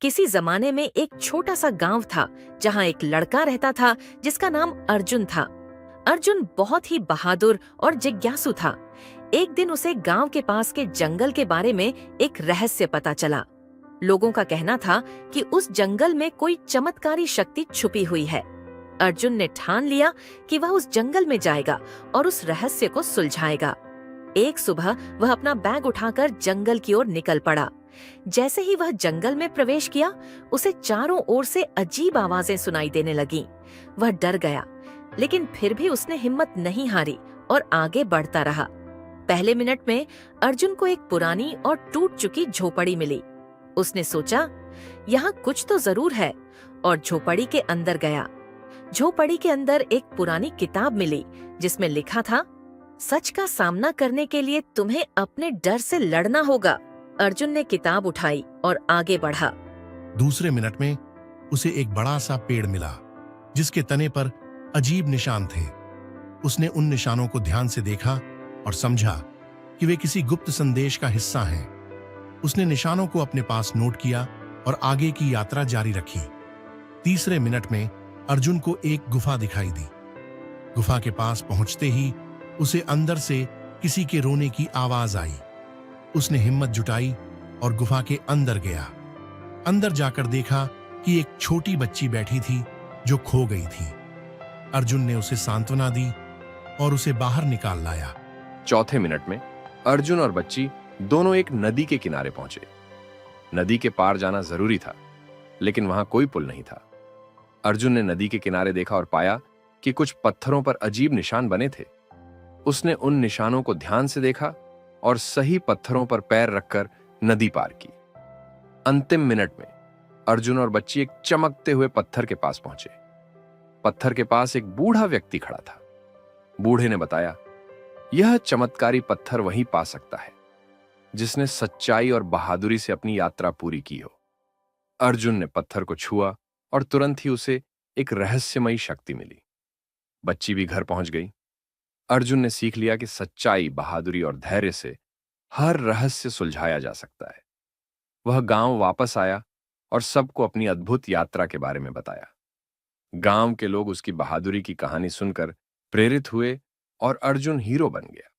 किसी जमाने में एक छोटा सा गांव था जहां एक लड़का रहता था जिसका नाम अर्जुन था। अर्जुन बहुत ही बहादुर और जिज्ञासु था। एक दिन उसे गांव के पास के जंगल के बारे में एक रहस्य पता चला। लोगों का कहना था कि उस जंगल में कोई चमत्कारी शक्ति छुपी हुई है। अर्जुन ने ठान लिया कि वह उस जंगल में जाएगा और उस रहस्य को सुलझाएगा। एक सुबह वह अपना बैग उठाकर जंगल की ओर निकल पड़ा। जैसे ही वह जंगल में प्रवेश किया, उसे चारों ओर से अजीब आवाजें सुनाई देने लगीं। वह डर गया, लेकिन फिर भी उसने हिम्मत नहीं हारी और आगे बढ़ता रहा। पहले मिनट में अर्जुन को एक पुरानी और टूट चुकी झोपड़ी मिली। उसने सोचा, यहाँ कुछ तो जरूर है, और झोपड़ी के अंदर गया। झोपड़ी के अंदर एक पुरानी किताब मिली जिसमें लिखा था, सच का सामना करने के लिए तुम्हें अपने डर से लड़ना होगा। अर्जुन ने किताब उठाई और आगे बढ़ा। दूसरे मिनट में उसे एक बड़ा सा पेड़ मिला जिसके तने पर अजीब निशान थे। उसने उन निशानों को ध्यान से देखा और समझा कि वे किसी गुप्त संदेश का हिस्सा हैं। उसने निशानों को अपने पास नोट किया और आगे की यात्रा जारी रखी। तीसरे मिनट में अर्जुन को एक गुफा दिखाई दी। गुफा के पास पहुंचते ही उसे अंदर से किसी के रोने की आवाज आई। उसने हिम्मत जुटाई और गुफा के अंदर गया। अंदर जाकर देखा कि एक छोटी बच्ची बैठी थी जो खो गई थी। अर्जुन ने उसे सांत्वना दी और उसे बाहर निकाल लाया। चौथे मिनट में अर्जुन और बच्ची दोनों एक नदी के किनारे पहुंचे। नदी के पार जाना जरूरी था, लेकिन वहां कोई पुल नहीं था। अर्जुन ने नदी के किनारे देखा और पाया कि कुछ पत्थरों पर अजीब निशान बने थे। उसने उन निशानों को ध्यान से देखा और सही पत्थरों पर पैर रखकर नदी पार की। अंतिम मिनट में अर्जुन और बच्ची एक चमकते हुए पत्थर के पास पहुंचे। पत्थर के पास एक बूढ़ा व्यक्ति खड़ा था। बूढ़े ने बताया, यह चमत्कारी पत्थर वही पा सकता है जिसने सच्चाई और बहादुरी से अपनी यात्रा पूरी की हो। अर्जुन ने पत्थर को छुआ और तुरंत ही उसे एक रहस्यमयी शक्ति मिली। बच्ची भी घर पहुंच गई। अर्जुन ने सीख लिया कि सच्चाई, बहादुरी और धैर्य से हर रहस्य सुलझाया जा सकता है। वह गांव वापस आया और सबको अपनी अद्भुत यात्रा के बारे में बताया। गांव के लोग उसकी बहादुरी की कहानी सुनकर प्रेरित हुए और अर्जुन हीरो बन गया।